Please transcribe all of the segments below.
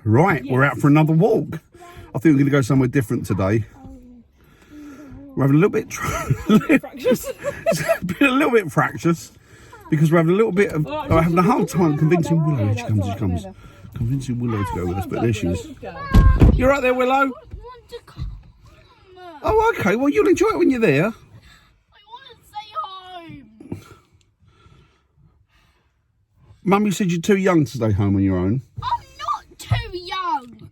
Right, yes. We're out for another walk. I think we're going to go somewhere different today. We're having a little bit fractious. It's been a little bit fractious because we're having a little bit of having a hard time convincing Willow. Here she comes. Convincing Willow to go with us, but there she is. You're right there, Willow. Oh, okay. Well, you'll enjoy it when you're there. I want to stay home. Mummy said you're too young to stay home on your own. I'm not too young.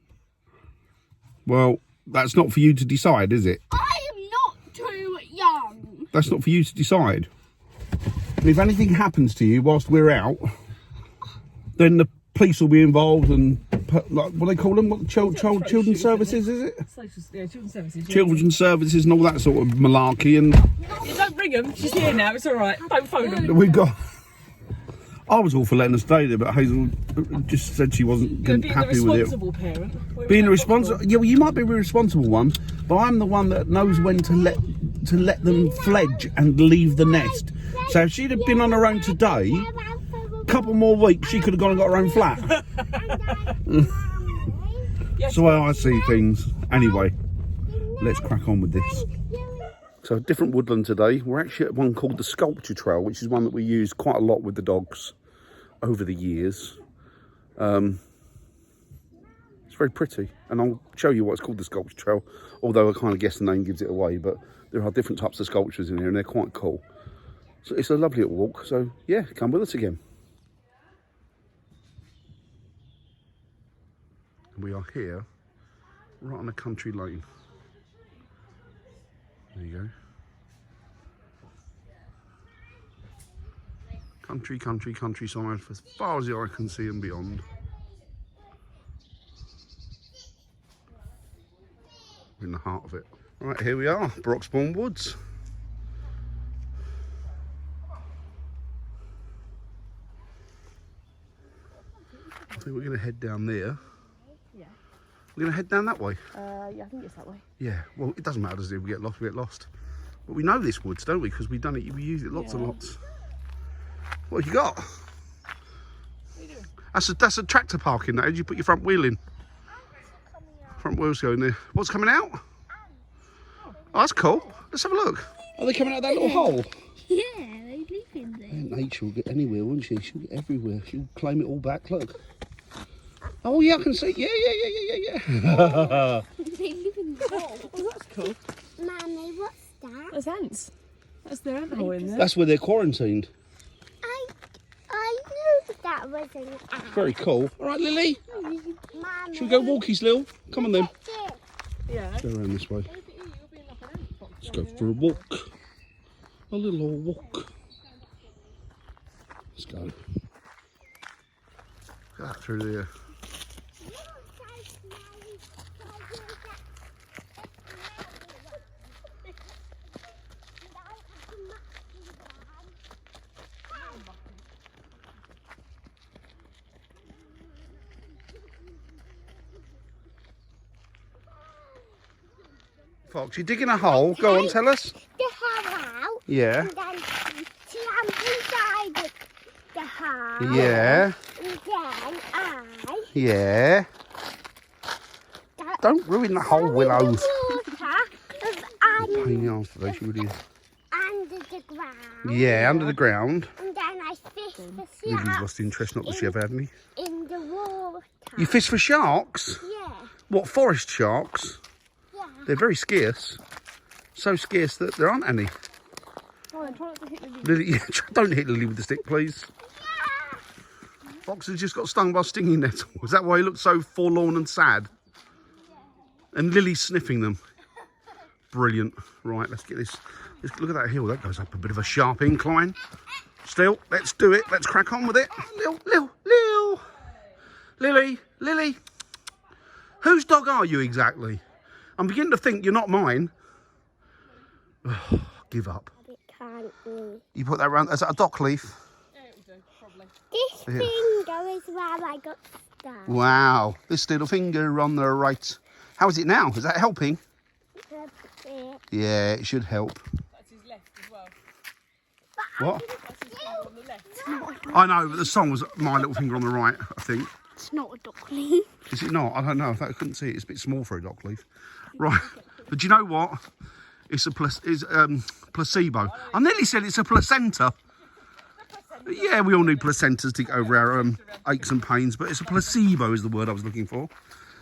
Well, that's not for you to decide, is it? I am not too young. That's not for you to decide. And if anything happens to you whilst we're out, then the police will be involved and, like, what do they call them? What, children's services, is it? Yeah, children's services. Children's services and all that sort of malarkey. And you don't ring them. She's here now. It's all right. Don't phone them. we've got... I was all for letting her stay there, but Hazel just said she wasn't happy with it. Being the responsible parent. Being a responsible... Yeah, well, you might be the responsible one, but I'm the one that knows when to let them fledge and leave the nest. So if she'd have been on her own today, a couple more weeks, she could have gone and got her own flat. That's the way I see things. Anyway, let's crack on with this. So a different woodland today. We're actually at one called the Sculpture Trail, which is one that we use quite a lot with the dogs over the years. It's very pretty, and I'll show you what's called the Sculpture Trail, although I kind of guess the name gives it away, but there are different types of sculptures in here and they're quite cool. So it's a lovely little walk, so yeah, come with us again. We are here, right on a country lane. There you go. Countryside for as far as the eye can see and beyond. We're in the heart of it. Right, here we are, Broxbourne Woods. I think we're going to head down there. Yeah. We're going to head down that way. Yeah, I think it's that way. Yeah, well, it doesn't matter, does it? If we get lost, we get lost. But we know this woods, don't we? Because we've done it, we use it lots and lots. What have you got? What are you doing? That's a tractor park in there. Did you put your front wheel in? Front wheel's going there. What's coming out? Oh, that's cool. Let's have a look. Are they coming out of that little hole? Yeah, they live in there. Nature will get anywhere, won't she? She'll get everywhere. She'll claim it all back. Look. Oh, yeah, I can see. Yeah. They live in the hole. Oh, that's cool. Mummy, what's that? There's ants. That's their ant hole in there. That's where they're quarantined. I knew that was an ant. Very cool. All right, Lily. Mummy. Should we go walkies, Lil? Come on then. Yeah. Let's go around this way. Let's go for a walk. A little old walk. Let's go. Got through there. Fox, you're digging a hole. Go on, tell us. The hole out. Yeah. And then jump inside the hole. Yeah. And then Yeah. Don't ruin the hole, Willow. Pain in the arse today, she really is. Under the ground. Yeah, under the ground. And then I fish for Lily's sharks lost interest, not that she ever had any. in the water. You fish for sharks? Yeah. What, forest sharks? Yeah. They're very scarce. So scarce that there aren't any. Oh, and try not to hit the Lily, don't hit Lily with the stick, please. Fox has just got stung by a stinging nettle. Is that why he looks so forlorn and sad? And Lily's sniffing them. Brilliant. Right, let's get this. Let's look at that hill. That goes up a bit of a sharp incline. Still, let's do it. Let's crack on with it. Lily. Whose dog are you exactly? I'm beginning to think you're not mine. Oh, give up. It can't be. You put that round. Is that a dock leaf? Yeah, it would do, probably. This finger is where I got stuck. Wow. This little finger on the right. How is it now? Is that helping? A bit. Yeah, it should help. That's his left as well. What? That's his finger on the left. I know, but the song was My Little Finger on the Right, I think. That's not a dock leaf. Is it not? I don't know. I couldn't see it. It's a bit small for a dock leaf. Right. But do you know what? It's a placebo. I nearly said it's a placenta. Yeah, we all need placentas to get over our aches and pains, but it's a placebo is the word I was looking for.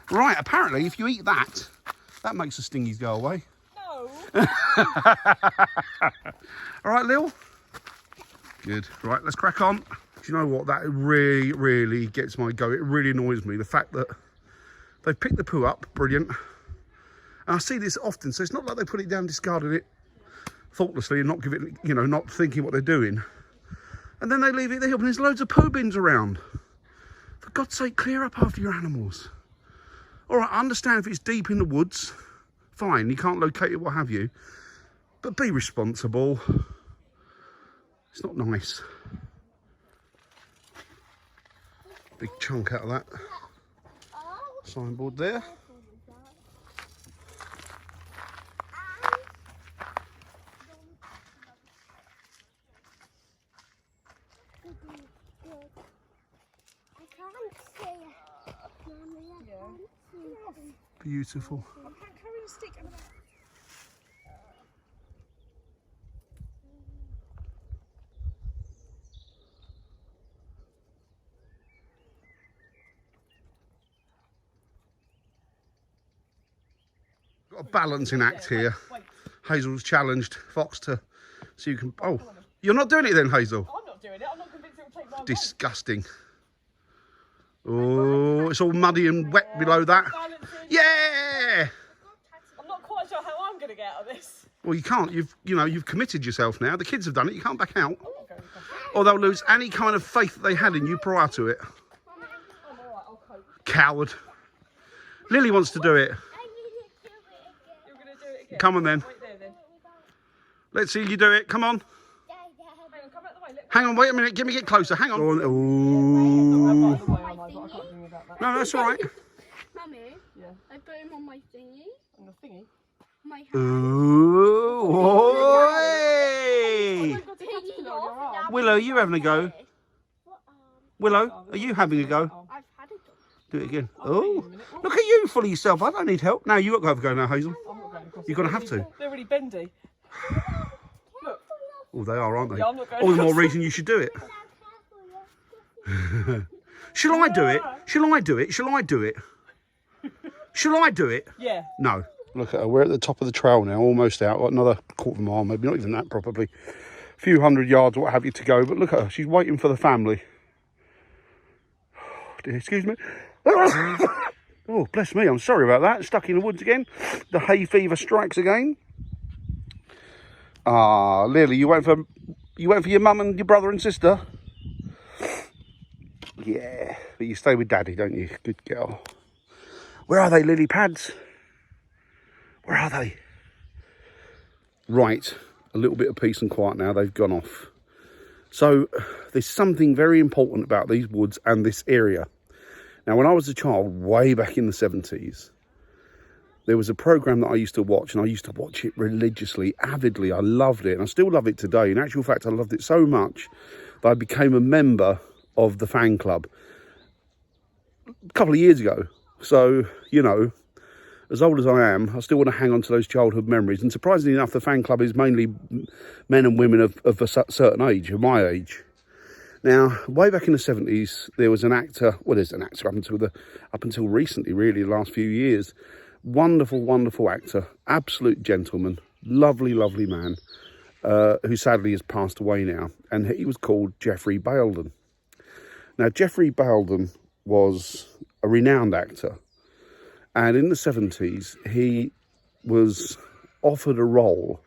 Right, apparently if you eat that, that makes the stingies go away. No. All right, Lil? Good. Right, let's crack on. Do you know what? That really, really gets my go. It really annoys me. The fact that they've picked the poo up, brilliant. And I see this often, so it's not like they put it down, discarded it thoughtlessly and not give it, you know, not thinking what they're doing. And then they leave it there and there's loads of poo bins around. For God's sake, clear up after your animals. All right, I understand if it's deep in the woods, fine, you can't locate it, what have you. But be responsible. It's not nice. Big chunk out of that signboard there. Beautiful. I can't carry the stick. Got a balancing act here. Wait. Hazel's challenged Fox to so you can. Oh, you're not doing it then, Hazel? I'm not doing it. I'm not convinced it will take my weight. Disgusting. Oh, it's all muddy and wet below that. Balancing. Yeah. I'm not quite sure how I'm going to get out of this. Well, you can't. You've committed yourself now. The kids have done it. You can't back out, I'm not going to. or they'll lose any kind of faith that they had in you prior to it. I'm all right. I'll cope. Coward. Lily wants to do it. You're going to do it again. Come on then. Wait there then. Let's see you do it. Come on. Hang on, come out the way. Let me. Hang on. Wait a minute. Get closer. Hang on. I'm Ooh. out the way, am I? But I can't do about that. No, that's all right. Mummy, Yeah. I put him on my thingy. And the thingy. My hand. Ooh. Oi. I've got to catch it on your arm. Willow, are you having a go? Willow, are you having a go? I've had a dog. Do it again. Oh, look at you, full of yourself. I don't need help. No, you've got to have a go now, Hazel. I'm not going across. You're going to have to. They're really bendy. Look. Oh, they are, aren't they? Yeah, I'm not going All the more across. reason you should do it. Shall I do it? Shall I do it? Shall I do it? Shall I do it? Yeah. No. Look at her. We're at the top of the trail now, almost out. Got another quarter of a mile, maybe not even that, probably. A few hundred yards, what have you, to go. But look at her. She's waiting for the family. Excuse me. Oh, bless me. I'm sorry about that. Stuck in the woods again. The hay fever strikes again. Ah, Lily, you went for your mum and your brother and sister? Yeah, but you stay with Daddy, don't you? Good girl. Where are they, lily pads? Where are they? Right, a little bit of peace and quiet now. They've gone off. So there's something very important about these woods and this area. Now, when I was a child, way back in the 70s, there was a programme that I used to watch, and I used to watch it religiously, avidly. I loved it, and I still love it today. In actual fact, I loved it so much that I became a member of the fan club a couple of years ago. So, you know, as old as I am, I still want to hang on to those childhood memories. And surprisingly enough, the fan club is mainly men and women of a certain age, of my age. Now, way back in the 70s, there was an actor, well, there's an actor up until recently, really, the last few years. Wonderful, wonderful actor, absolute gentleman, lovely, lovely man, who sadly has passed away now. And he was called Geoffrey Bayldon. Now, Geoffrey Bayldon was a renowned actor. And in the 70s, he was offered a role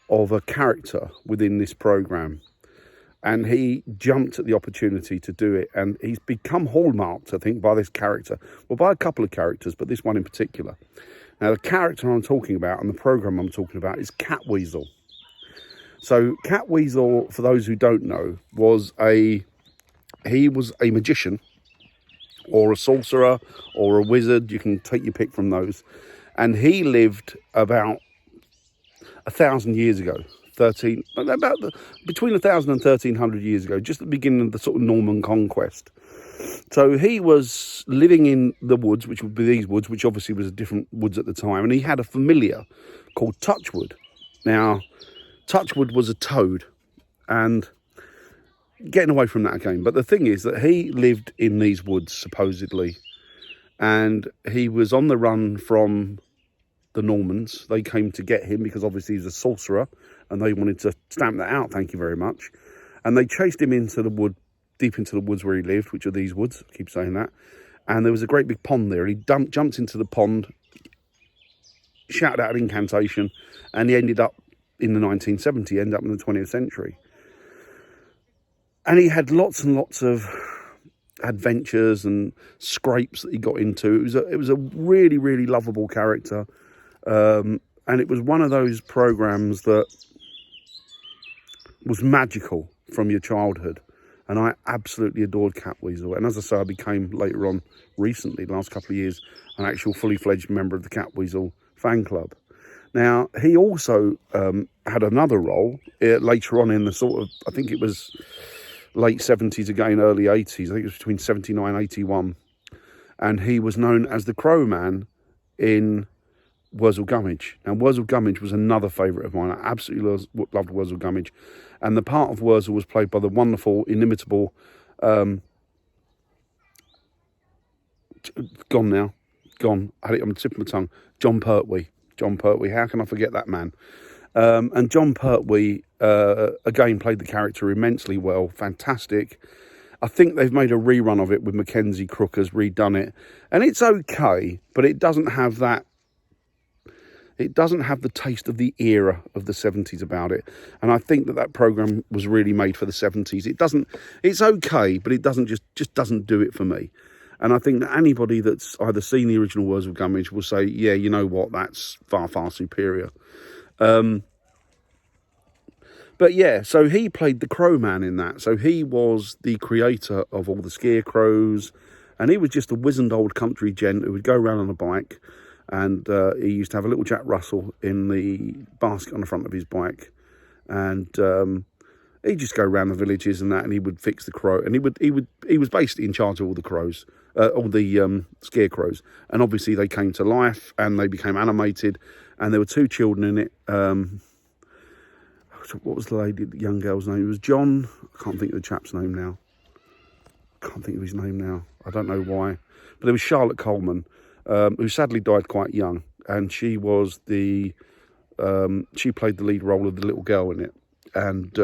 of a character within this programme. And he jumped at the opportunity to do it. And he's become hallmarked, I think, by this character. Well, by a couple of characters, but this one in particular. Now, the character I'm talking about and the programme I'm talking about is Catweasel. So, Catweasel, for those who don't know, he was a magician or a sorcerer or a wizard. You can take your pick from those. And he lived about 1,000 years ago. Between 1,000 and 1,300 years ago, just at the beginning of the sort of Norman conquest. So he was living in the woods, which would be these woods, which obviously was a different woods at the time, and he had a familiar called Touchwood. Now, Touchwood was a toad, and getting away from that again. But the thing is that he lived in these woods, supposedly, and he was on the run from the Normans. They came to get him because obviously he's a sorcerer, and they wanted to stamp that out, thank you very much. And they chased him into the wood, deep into the woods where he lived, which are these woods, I keep saying that. And there was a great big pond there, and he jumped into the pond, shouted out an incantation, and he ended up in the 1970s, ended up in the 20th century. And he had lots and lots of adventures and scrapes that he got into. It was a really, really lovable character. And it was one of those programs that was magical from your childhood. And I absolutely adored Catweasel. And as I say, I became later on, recently, the last couple of years, an actual fully fledged member of the Catweasel fan club. Now, he also had another role later on in the sort of, I think it was late 70s again, early 80s. I think it was between 79 and 81. And he was known as the Crow Man in Wurzel Gummidge. Now, Wurzel Gummidge was another favourite of mine. I absolutely loved Wurzel Gummidge. And the part of Wurzel was played by the wonderful, inimitable, gone, I had it on the tip of my tongue, Jon Pertwee. Jon Pertwee, how can I forget that man? And Jon Pertwee, again, played the character immensely well, fantastic. I think they've made a rerun of it with Mackenzie Crook has redone it. And it's okay, but it doesn't have that, it doesn't have the taste of the era of the 70s about it. And I think that programme was really made for the 70s. It's okay, but it doesn't just doesn't do it for me. And I think that anybody that's either seen the original Wurzel Gummidge will say, yeah, you know what, that's far, far superior. But yeah, so he played the Crow Man in that. So he was the creator of all the scarecrows. And he was just a wizened old country gent who would go around on a bike. And he used to have a little Jack Russell in the basket on the front of his bike. And he'd just go around the villages and that, and he would fix the crow. And he was basically in charge of all the crows, all the scarecrows. And obviously they came to life and they became animated. And there were two children in it. What was the young girl's name? It was John. I can't think of the chap's name now. Can't think of his name now. I don't know why. But there was Charlotte Coleman, who sadly died quite young. And she was she played the lead role of the little girl in it. And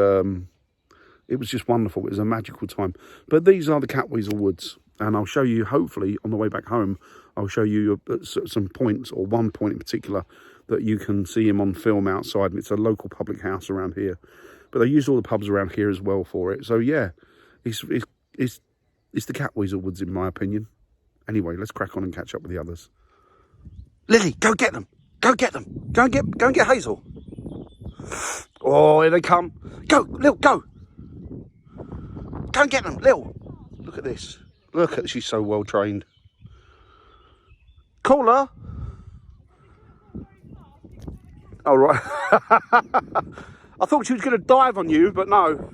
it was just wonderful. It was a magical time. But these are the Catweasel Woods. And I'll show you, hopefully, on the way back home, I'll show you some points, or one point in particular, that you can see him on film outside. And it's a local public house around here. But they use all the pubs around here as well for it. So, yeah, it's the Catweasel Woods, in my opinion. Anyway, let's crack on and catch up with the others. Lily, go get them. Go get them. Go and get Hazel. Oh, here they come. Go, Lil, go. Go and get them, Lil. Look at this. Look at, she's so well trained. Caller. All right. I thought she was going to dive on you, but no.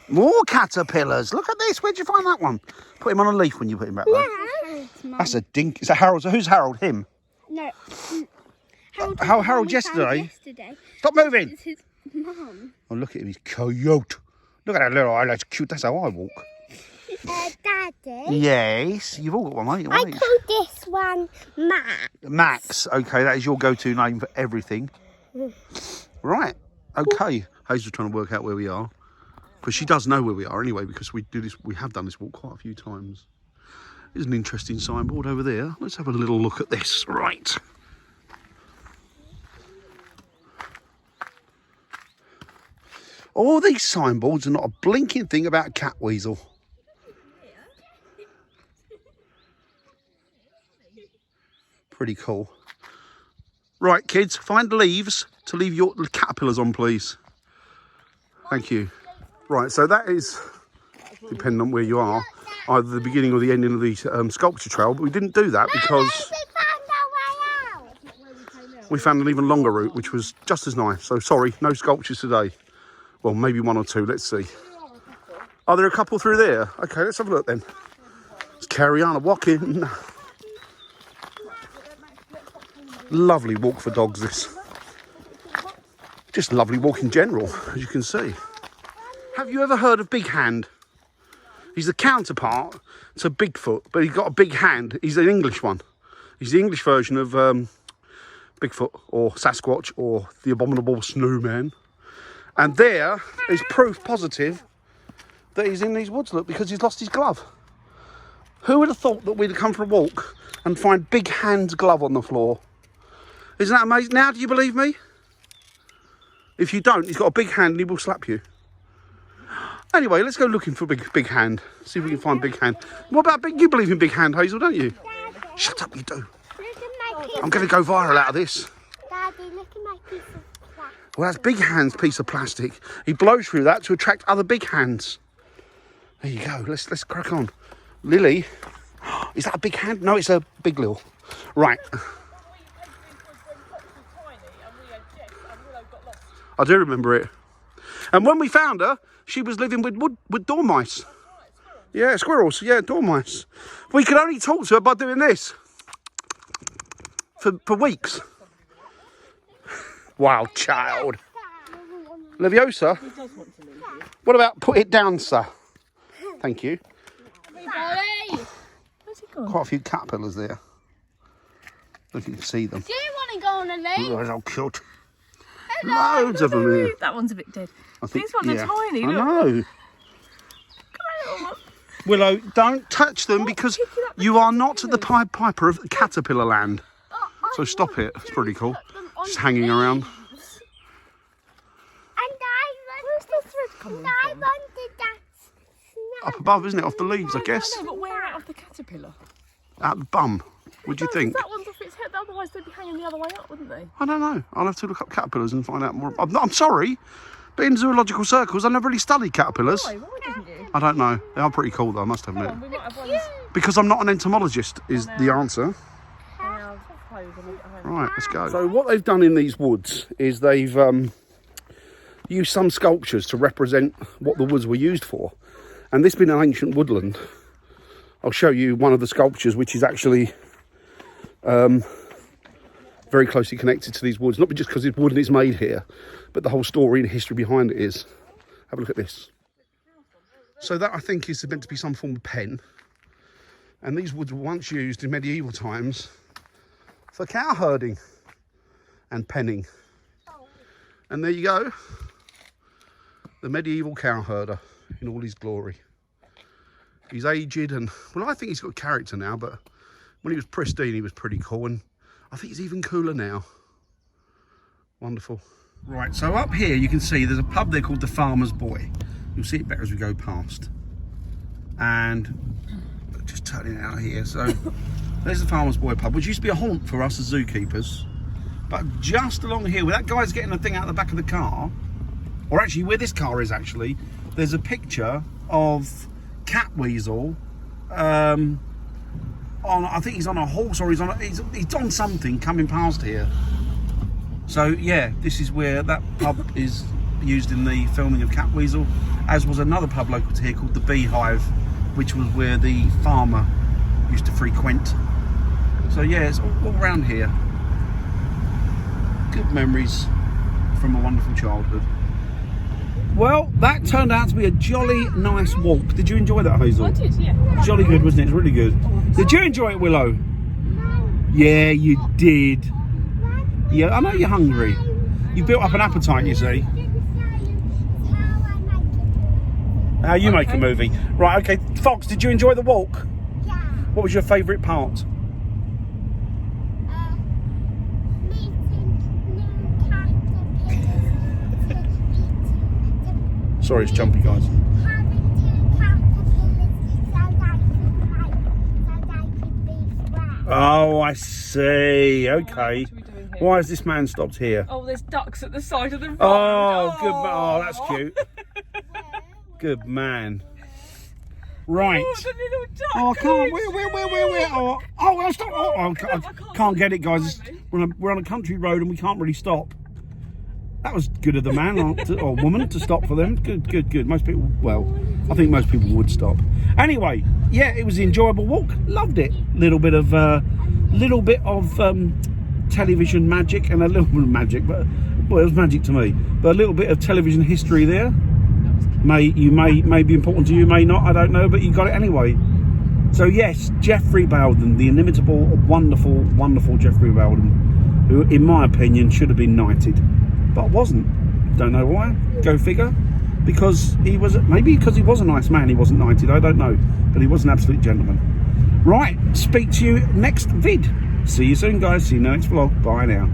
More caterpillars. Look at this. Where'd you find that one? Put him on a leaf when you put him back there. No. That's a dink. Is that Harold? So who's Harold? Him? No. Harold yesterday? Stop moving. It's his mum. Oh, look at him. He's cute. Look at that little eye. That's cute. That's how I walk. Daddy. Yes. You've all got one, mate. I call this one Max. Max. Okay, that is your go-to name for everything. Right. Okay. Hazel's trying to work out where we are. Because she does know where we are anyway, because we have done this walk quite a few times. There's an interesting signboard over there. Let's have a little look at this. Right. All these signboards are not a blinking thing about Catweasel. Pretty cool. Right, kids, find leaves to leave your caterpillars on, please. Thank you. Right, so that is, depending on where you are, either the beginning or the ending of the sculpture trail, but we didn't do that because we found an even longer route, which was just as nice. So sorry, no sculptures today. Well, maybe one or two, let's see. Are there a couple through there? Okay, let's have a look then. carry on walking. Lovely walk for dogs, this. Just lovely walk in general, as you can see. Have you ever heard of Big Hand? He's the counterpart to Bigfoot, but he's got a big hand. He's an English one. He's the English version of Bigfoot or Sasquatch or the Abominable Snowman. And there is proof positive that he's in these woods, look, because he's lost his glove. Who would have thought that we'd have come for a walk and find Big Hand's glove on the floor? Isn't that amazing? Now, do you believe me? If you don't, he's got a big hand and he will slap you. Anyway, let's go looking for Big Hand. See if we can find Big Hand. What about you believe in Big Hand, Hazel, don't you? Daddy, Shut up, you do. look at my piece. I'm going to go viral out of this. Daddy, look at my piece of plastic. Well, that's Big Hand's piece of plastic. He blows through that to attract other big hands. There you go. Let's crack on. Lily, is that a big hand? No, it's a big Lil. Right. I do remember it. And when we found her, she was living with dormice. Yeah, squirrels. Yeah, dormice. We could only talk to her by doing this for weeks. Wild child. Leviosa. He does want to leave you. What about put it down, sir? Thank you. Daddy, Where's he gone? Quite a few caterpillars there. Look, you can see them. do you want to go on a lake? Oh, they're all cute. Loads of them here. That one's a bit dead. I think, These ones are tiny, I look. know. Willow, don't touch them because you are not the Pied Piper of Caterpillar Land. So stop it. It's pretty cool. Just hanging around. And where's the thread coming I wanted that Up above, isn't it? Off the leaves, I guess. No, but where out of the caterpillar? At the bum. What do you think? That one's off its head, otherwise they'd be hanging the other way up, wouldn't they? I don't know. I'll have to look up caterpillars and find out more. I'm sorry, but in zoological circles, I never really studied caterpillars. Why didn't you? I don't know. They are pretty cool, though, I must admit. We might have one. Because I'm not an entomologist, is the answer. Right. Right, let's go. So what they've done in these woods is they've used some sculptures to represent what the woods were used for. And this being an ancient woodland, I'll show you one of the sculptures, which is actually very closely connected to these woods. Not just because it's wood and it's made here, but the whole story and history behind it is. Have a look at this. So that, I think, is meant to be some form of pen. And these woods were once used in medieval times for cow herding and penning. And there you go. The medieval cow herder in all his glory. He's aged and, well, I think he's got character now, but when he was pristine, he was pretty cool. And I think he's even cooler now. Wonderful. Right, so up here you can see there's a pub there called the Farmer's Boy. You'll see it better as we go past. And just turning out here, so there's the Farmer's Boy pub, which used to be a haunt for us as zookeepers. But just along here, where that guy's getting the thing out of the back of the car, or actually where this car is actually, there's a picture of Catweasel on, I think he's on a horse or he's on something coming past here. So yeah, this is where that pub is used in the filming of Catweasel, as was another pub local to here called the Beehive, which was where the farmer used to frequent. So yeah, it's all around here. Good memories from a wonderful childhood. Well, that turned out to be a jolly nice walk. Did you enjoy that, Hazel? I did, yeah. Jolly good, wasn't it? It's really good. Did you enjoy it, Willow? Yeah, you did. Yeah, I know you're hungry. You built up an appetite, you see. How you make a movie. Right, okay. Fox, did you enjoy the walk? Yeah. What was your favourite part? Meeting new caterpillars. Sorry, it's jumpy, guys. Having two caterpillars so they could be friends. Oh, I see. Okay. What are we doing here? Why has this man stopped here? Oh, there's ducks at the side of the road. Oh, good. Oh, that's cute. Good man. Right. Oh, the little duck. Oh, I can't. Where? Oh, stop. Oh, I can't get it, guys. We're on a country road and we can't really stop. That was good of the man or woman to stop for them. Good. Most people, well, I think most people would stop. Anyway, yeah, it was an enjoyable walk. Loved it. Little bit of television magic and a little bit of magic, but well, it was magic to me. But a little bit of television history there. May be important to you, may not. I don't know, but you got it anyway. So yes, Geoffrey Belden, the inimitable, wonderful Geoffrey Belden, who, in my opinion, should have been knighted, but wasn't. Don't know why. Go figure. Because he was a nice man, he wasn't knighted. I don't know, but he was an absolute gentleman. Right, speak to you next vid. See you soon, guys. See you in the next vlog. Bye now.